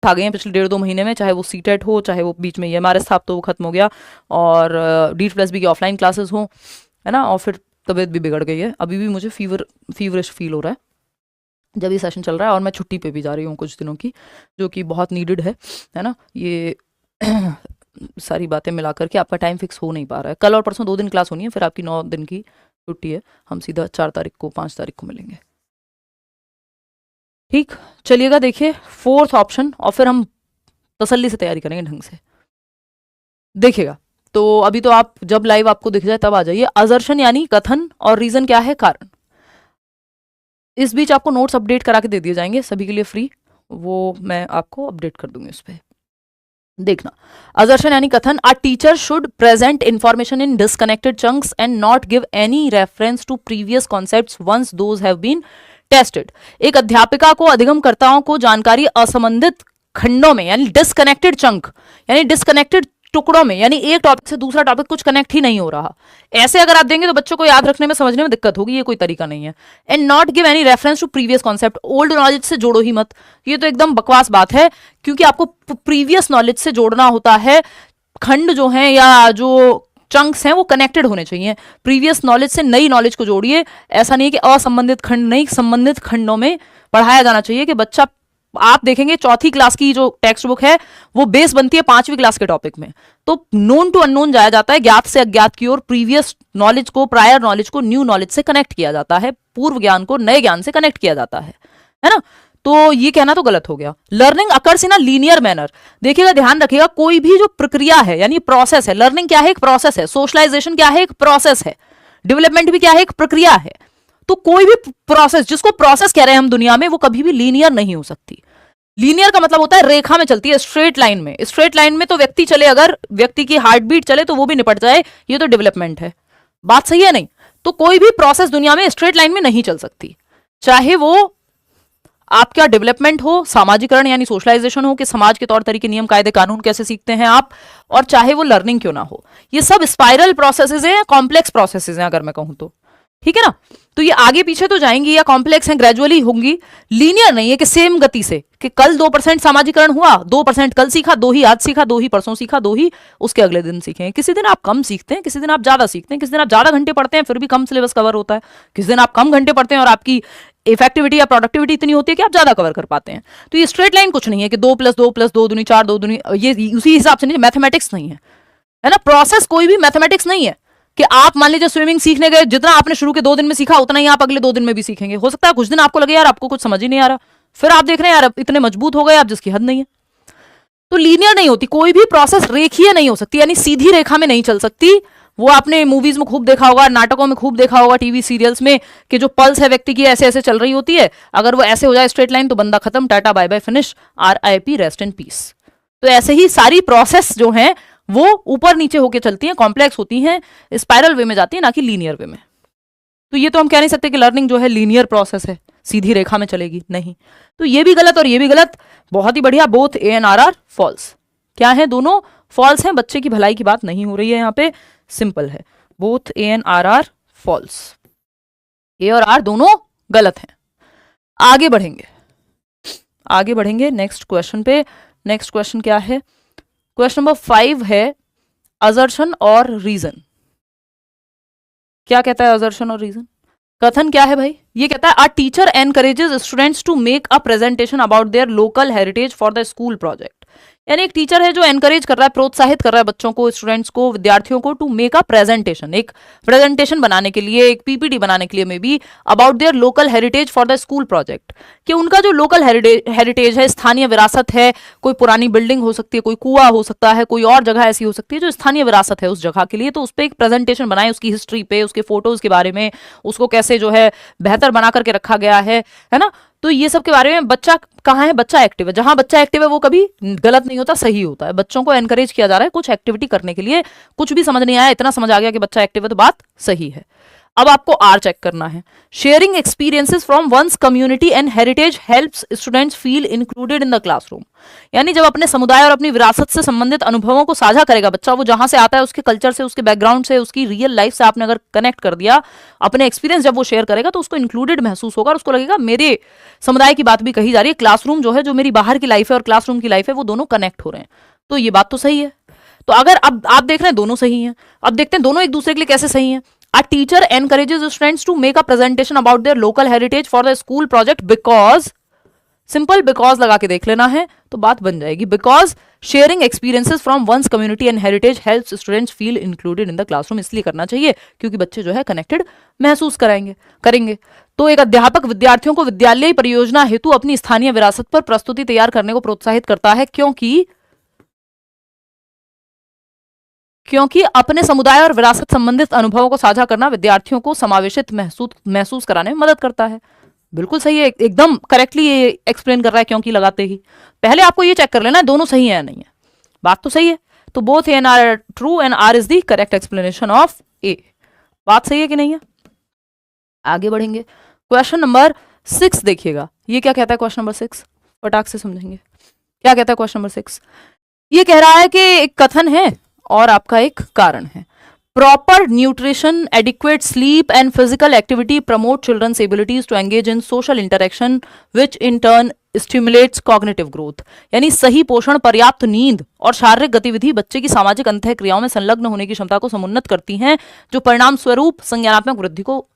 आ गए हैं पिछले 1.5-2 महीने में, चाहे वो सीटेट हो, चाहे वो बीच में EMRS था, अब तो वो खत्म हो गया, और DEET+B की ऑफलाइन क्लासेस हो, है ना। और फिर तबीयत भी बिगड़ गई है, अभी भी मुझे फीवरिश फील हो रहा है जब ये सेशन चल रहा है, और मैं छुट्टी पे भी जा रही हूँ कुछ दिनों की, जो कि बहुत नीडेड है ना। ये सारी बातें मिला करके आपका टाइम फिक्स हो नहीं पा रहा है। कल और परसों 2 दिन क्लास होनी है, फिर आपकी 9 दिन की छुट्टी है। हम सीधा 4 तारीख को 5 तारीख को मिलेंगे, ठीक। चलिएगा, देखिए 4th ऑप्शन, और फिर हम तसल्ली से तैयारी करेंगे ढंग से, देखिएगा। तो अभी तो आप जब लाइव आपको दिख जाए तब आ जाइए। असर्शन यानी कथन, और रीजन क्या है, कारण। इस बीच आपको नोट्स अपडेट करा के दे दिए जाएंगे सभी के लिए फ्री, वो मैं आपको अपडेट कर दूंगी उस पर, देखना। असर्शन यानी कथन, a teacher should present information in disconnected chunks and not give any reference to previous concepts once those have been tested. एक अध्यापिका को अधिगमकर्ताओं को जानकारी असंबंधित खंडों में, यानी डिस्कनेक्टेड चंक, यानी डिस्कनेक्टेड टुकड़ों में, यानी एक टॉपिक से दूसरा टॉपिक कुछ कनेक्ट ही नहीं हो रहा, ऐसे अगर आप देंगे तो बच्चों को याद रखने में, समझने में दिक्कत होगी, ये कोई तरीका नहीं है। And not give any reference to previous concept, old knowledge से जोड़ो ही मत, ये तो एकदम बकवास बात है, क्योंकि आपको प्रीवियस नॉलेज से जोड़ना होता है। खंड जो है या जो चंक्स हैं वो कनेक्टेड होने चाहिए, प्रीवियस नॉलेज से नई नॉलेज को जोड़िए। ऐसा नहीं है कि असंबंधित खंड नहीं, संबंधित खंडों में पढ़ाया जाना चाहिए, कि बच्चा, आप देखेंगे 4th क्लास की जो टेक्स्ट बुक है वो बेस बनती है 5वीं क्लास के टॉपिक में, तो नोन टू अननोन जाया जाता है, ज्ञात से अज्ञात की ओर, प्रीवियस नॉलेज को, प्रायर नॉलेज को न्यू नॉलेज से कनेक्ट किया जाता है, पूर्व ज्ञान को नए ज्ञान से कनेक्ट किया जाता है ना। तो ये कहना तो गलत हो गया। Learning occurs in a linear manner, देखिएगा, ध्यान रखिएगा, कोई भी जो प्रक्रिया है यानी प्रोसेस है, लर्निंग क्या है, एक प्रोसेस है, सोशलाइजेशन क्या है, एक प्रोसेस है, डेवलपमेंट भी क्या है, एक प्रक्रिया है। तो कोई भी प्रोसेस, जिसको प्रोसेस कह रहे हैं हम दुनिया में, वो कभी भी लीनियर नहीं हो सकती। लीनियर का मतलब होता है रेखा में चलती है, स्ट्रेट लाइन में। स्ट्रेट लाइन में तो व्यक्ति चले, अगर व्यक्ति की हार्ट बीट चले तो वो भी निपट जाए, ये तो डेवलपमेंट है, बात सही है नहीं। तो कोई भी प्रोसेस दुनिया में स्ट्रेट लाइन में नहीं चल सकती, चाहे वो आपका डेवलपमेंट हो, सामाजिकरण यानी सोशलाइजेशन हो, कि समाज के तौर तरीके, नियम, कायदे, कानून कैसे सीखते हैं आप, और चाहे वो लर्निंग क्यों ना हो, ये सब स्पाइरल प्रोसेसेस हैं, कॉम्प्लेक्स प्रोसेसेस हैं अगर मैं कहूं तो, ठीक है ना। तो ये आगे पीछे तो जाएंगी या कॉम्प्लेक्स हैं, ग्रेजुअली होंगी, लीनियर नहीं है कि सेम गति से, कि कल 2% सामाजिकरण हुआ, 2% कल सीखा, 2 ही आज सीखा, 2 ही परसों सीखा, 2 ही उसके अगले दिन सीखे। किसी दिन आप कम सीखते हैं, किसी दिन आप ज्यादा सीखते हैं, किसी दिन आप ज्यादा घंटे पढ़ते हैं फिर भी कम सिलेबस कवर होता है, किसी दिन आप कम घंटे पढ़ते हैं और आपकी इफेक्टिविटी या प्रोडक्टिविटी इतनी होती है कि आप ज्यादा कवर कर पाते हैं। तो ये स्ट्रेट लाइन कुछ नहीं है कि 2 + 2 + 2 दूनी 4, 2 दूनी, ये उसी हिसाब से नहीं, मैथमेटिक्स नहीं है ना। प्रोसेस कोई भी मैथमेटिक्स नहीं है कि आप मान लीजिए स्विमिंग सीखने गए, जितना आपने शुरू के 2 दिन में सीखा उतना ही आप अगले 2 दिन में भी सीखेंगे। हो सकता है कुछ दिन आपको लगे यार आपको कुछ समझ ही नहीं आ रहा, फिर आप देख रहे हैं यार इतने मजबूत हो गए आप जिसकी हद नहीं है। तो लीनियर नहीं होती, कोई भी प्रोसेस रेखीय नहीं हो सकती, यानी सीधी रेखा में नहीं चल सकती। वो आपने मूवीज में खूब देखा होगा, नाटकों में खूब देखा होगा, टीवी सीरियल्स में, कि जो पल्स है व्यक्ति की ऐसे ऐसे चल रही होती है, अगर वो ऐसे हो जाए स्ट्रेट लाइन तो बंदा खत्म, tata bye bye finish, RIP rest in peace. तो ऐसे ही सारी प्रोसेस जो है वो ऊपर नीचे होके चलती हैं, कॉम्प्लेक्स होती हैं, स्पाइरल वे में जाती है, ना कि लीनियर वे में। तो ये तो हम कह नहीं सकते कि लर्निंग जो है लीनियर प्रोसेस है, सीधी रेखा में चलेगी, नहीं। तो ये भी गलत और ये भी गलत, बहुत ही बढ़िया, both A and R are false. क्या है, दोनों फॉल्स हैं, बच्चे की भलाई की बात नहीं हो रही है यहाँ पे, सिंपल है, both A and R are false, A और R दोनों गलत हैं। आगे बढ़ेंगे नेक्स्ट क्वेश्चन पे। नेक्स्ट क्वेश्चन क्या है, क्वेश्चन नंबर 5 है असर्शन और रीजन। क्या कहता है असर्शन और रीजन? कथन क्या है भाई? ये कहता है a teacher encourages students to make a presentation about their local heritage for the school project. यानी एक टीचर है जो एनकरेज कर रहा है, प्रोत्साहित कर रहा है बच्चों को, स्टूडेंट्स को, विद्यार्थियों को, टू मेक अ प्रेजेंटेशन, एक प्रेजेंटेशन बनाने के लिए, एक PPT बनाने के लिए, may be about their local heritage for the school project, कि उनका जो लोकल हेरिटेज है, स्थानीय विरासत है, कोई पुरानी बिल्डिंग हो सकती है, कोई कुआं हो सकता है, कोई और जगह ऐसी हो सकती है जो स्थानीय विरासत है उस जगह के लिए, तो उस पर एक प्रेजेंटेशन बनाए, उसकी हिस्ट्री पे, उसके फोटोज के बारे में, उसको कैसे जो है बेहतर बना करके रखा गया है ना। तो ये सब के बारे में, बच्चा कहाँ है, बच्चा एक्टिव है, जहां बच्चा एक्टिव है वो कभी गलत नहीं होता, सही होता है। बच्चों को एनकरेज किया जा रहा है कुछ एक्टिविटी करने के लिए, कुछ भी समझ नहीं आया, इतना समझ आ गया कि बच्चा एक्टिव है तो बात सही है। अब आपको आर चेक करना है। Sharing experiences from one's community and heritage helps students feel included in the classroom. यानी जब अपने समुदाय और अपनी विरासत से संबंधित अनुभवों को साझा करेगा बच्चा, वो जहां से आता है उसके कल्चर से, उसके बैकग्राउंड से, उसकी रियल लाइफ से आपने अगर कनेक्ट कर दिया, अपने एक्सपीरियंस जब वो शेयर करेगा तो उसको इंक्लूडेड महसूस होगा और उसको लगेगा मेरे समुदाय की बात भी कही जा रही है, क्लासरूम जो है, जो मेरी बाहर की लाइफ है और क्लासरूम की लाइफ है, वो दोनों कनेक्ट हो रहे हैं। तो ये बात तो सही है। तो अगर अब आप देख रहे हैं दोनों सही हैं, अब देखते हैं दोनों एक दूसरे के लिए कैसे सही हैं। A teacher encourages students to make a presentation about their local heritage for the school project because, simple because लगा के देख लेना है तो बात बन जाएगी। Because sharing experiences from one's community and heritage helps students feel included in the classroom. इसलिए करना चाहिए क्योंकि बच्चे जो है कनेक्टेड महसूस करेंगे। तो एक अध्यापक विद्यार्थियों को विद्यालय परियोजना हेतु अपनी स्थानीय विरासत पर प्रस्तुति तैयार करने को प्रोत्साहित करता है, क्योंकि अपने समुदाय और विरासत संबंधित अनुभवों को साझा करना विद्यार्थियों को समावेशित महसूस कराने में मदद करता है। बिल्कुल सही है, एकदम करेक्टली ये एक्सप्लेन कर रहा है क्योंकि लगाते ही। पहले आपको ये चेक कर लेना है दोनों सही है या नहीं है। बात तो सही है, तो both A and R true and R is the correct explanation of A. बात सही है कि नहीं है? आगे बढ़ेंगे। क्वेश्चन नंबर 6 देखिएगा, ये क्या कहता है क्वेश्चन नंबर 6, फटाक से समझेंगे क्या कहता है क्वेश्चन नंबर 6। ये कह रहा है कि एक कथन है और आपका एक कारण है। Proper nutrition, adequate sleep and physical activity promote children's abilities to engage in social interaction which in turn stimulates cognitive growth. यानी सही पोषण, पर्याप्त नींद और शारीरिक गतिविधि बच्चे की सामाजिक अंतः क्रियाओं में संलग्न होने की क्षमता को समुन्नत करती हैं, जो परिणाम स्वरूप संज्ञानात्मक वृद्धि को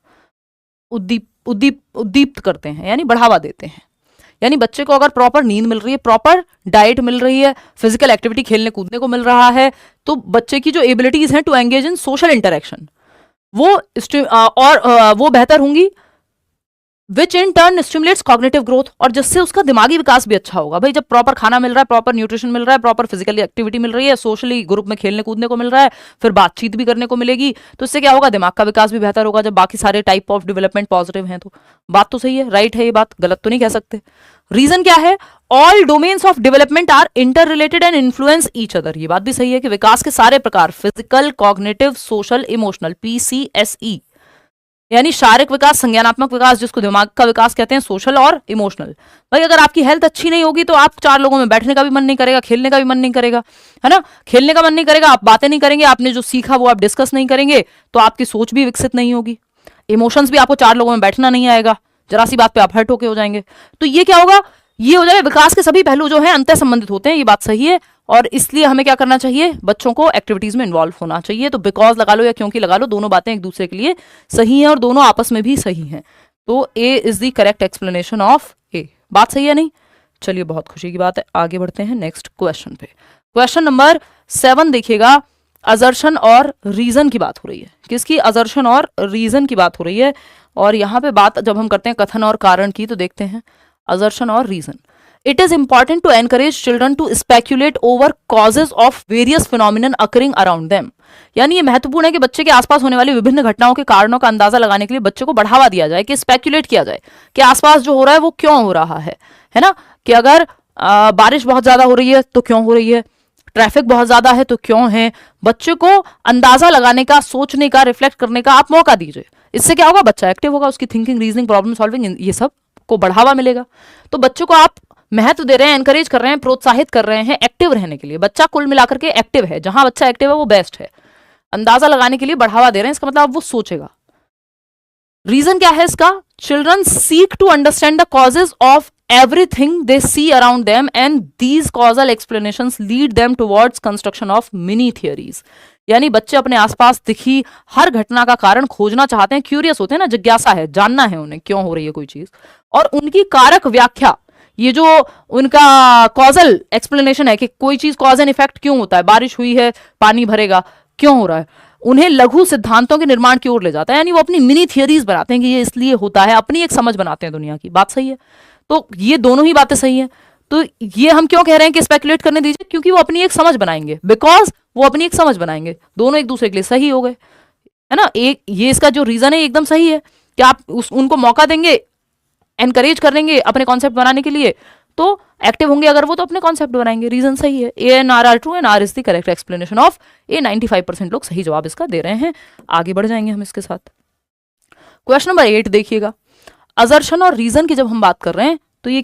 उद्दीप्त करते हैं, यानी बढ़ावा देते हैं। यानी बच्चे को अगर प्रॉपर नींद मिल रही है, प्रॉपर डाइट मिल रही है, फिजिकल एक्टिविटी खेलने कूदने को मिल रहा है, तो बच्चे की जो एबिलिटीज हैं to engage in social interaction वो बेहतर होंगी, which in turn stimulates cognitive growth, और जिससे उसका दिमागी विकास भी अच्छा होगा। भाई जब प्रॉपर खाना मिल रहा है, प्रॉपर न्यूट्रिशन मिल रहा है, प्रॉपर फिजिकल एक्टिविटी मिल रही है, सोशली ग्रुप में खेलने कूदने को मिल रहा है, फिर बातचीत भी करने को मिलेगी, तो इससे क्या होगा, दिमाग का विकास भी बेहतर होगा। जब बाकी सारे टाइप ऑफ डेवलपमेंट पॉजिटिव हैं तो बात तो सही है, राइट है, ये बात गलत तो नहीं कह सकते। रीजन क्या है, all domains of development are interrelated and influence each other. ये बात भी सही है कि विकास के सारे प्रकार, physical, cognitive, social, emotional, PCSE, यानी शारीरिक विकास, संज्ञानात्मक विकास, जिसको दिमाग का विकास कहते हैं, सोशल और इमोशनल। भाई अगर आपकी हेल्थ अच्छी नहीं होगी तो आप 4 लोगों में बैठने का भी मन नहीं करेगा, खेलने का भी मन नहीं करेगा, है ना, खेलने का मन नहीं करेगा, आप बातें नहीं करेंगे, आपने जो सीखा वो आप डिस्कस नहीं करेंगे, तो आपकी सोच भी विकसित नहीं होगी, इमोशंस भी, आपको 4 लोगों में बैठना नहीं आएगा, जरा सी बात पे आप हर्ट होके हो जाएंगे। तो ये क्या होगा, ये हो जाएगा, विकास के सभी पहलू जो हैं अंतः संबंधित होते हैं, ये बात सही है। और इसलिए हमें क्या करना चाहिए, बच्चों को एक्टिविटीज में इन्वॉल्व होना चाहिए। तो बिकॉज लगा लो या क्योंकि लगा लो, दोनों बातें एक दूसरे के लिए सही हैं और दोनों आपस में भी सही हैं। तो A is the correct explanation of A. बात सही है नहीं? चलिए, बहुत खुशी की बात है। आगे बढ़ते हैं नेक्स्ट क्वेश्चन पे। क्वेश्चन नंबर 7 देखिएगा, असर्शन और रीजन की बात हो रही है। किसकी? असर्शन और रीजन की बात हो रही है। और यहाँ पे बात जब हम करते हैं कथन और कारण की, तो देखते हैं assertion और reason. It is important to encourage children to speculate over causes of various phenomenon occurring around them. यानी ये महत्वपूर्ण है कि बच्चे के आसपास होने वाली विभिन्न घटनाओं के कारणों का अंदाजा लगाने के लिए बच्चे को बढ़ावा दिया जाए, कि स्पेक्यूलेट किया जाए कि आसपास जो हो रहा है वो क्यों हो रहा है ना, कि अगर बारिश बहुत ज्यादा हो रही है तो क्यों हो रही है, ट्रैफिक बहुत ज्यादा है तो क्यों है। बच्चे को अंदाजा लगाने का, सोचने का, रिफ्लेक्ट करने का आप मौका दीजिए। इससे क्या होगा, बच्चा एक्टिव होगा, उसकी थिंकिंग, रीजनिंग, प्रॉब्लम सॉल्विंग, ये सब को बढ़ावा मिलेगा। तो बच्चों को आप महत्व दे रहे हैं, एनकरेज कर रहे हैं, प्रोत्साहित कर रहे हैं एक्टिव रहने के लिए। बच्चा कुल मिलाकर के एक्टिव है, जहां बच्चा एक्टिव है वो बेस्ट है। अंदाजा लगाने के लिए बढ़ावा दे रहे हैं, इसका मतलब वो सोचेगा। रीजन क्या है इसका, children seek to understand the causes of everything they see around them and these causal explanations lead them towards construction of mini theories. यानी बच्चे अपने आसपास दिखी हर घटना का कारण खोजना चाहते हैं, क्यूरियस होते हैं ना, जिज्ञासा है, जानना है उन्हें क्यों हो रही है कोई चीज, और उनकी कारक व्याख्या, ये जो उनका कॉजल एक्सप्लेनेशन है कि कोई चीज कॉज एंड इफेक्ट क्यों होता है, बारिश हुई है पानी भरेगा, क्यों हो रहा है, उन्हें लघु सिद्धांतों के निर्माण की ओर ले जाता है। यानी वो अपनी मिनी थियरीज बनाते हैं कि ये इसलिए होता है, अपनी एक समझ बनाते हैं दुनिया की। बात सही है? तो ये दोनों ही बातें सही हैं। तो ये हम क्यों कह रहे हैं कि स्पेकुलेट करने दीजिए, क्योंकि वो अपनी एक समझ बनाएंगे, बिकॉज वो अपनी एक समझ बनाएंगे, दोनों एक दूसरे के लिए सही हो गए, है ना। एक ये इसका जो रीजन है एकदम सही है कि आप उनको मौका देंगे, एनकरेज करेंगे अपने कॉन्सेप्ट बनाने के लिए, तो एक्टिव होंगे अगर वो, तो अपने कॉन्सेप्ट बनाएंगे। रीजन सही है, A and R R true and R is the correct explanation of A. 95% लोग सही जवाब इसका दे रहे हैं। आगे बढ़ जाएंगे हम इसके साथ। क्वेश्चन नंबर 8 देखिएगा, असर्शन और रीजन की जब हम बात कर रहे हैं तो ये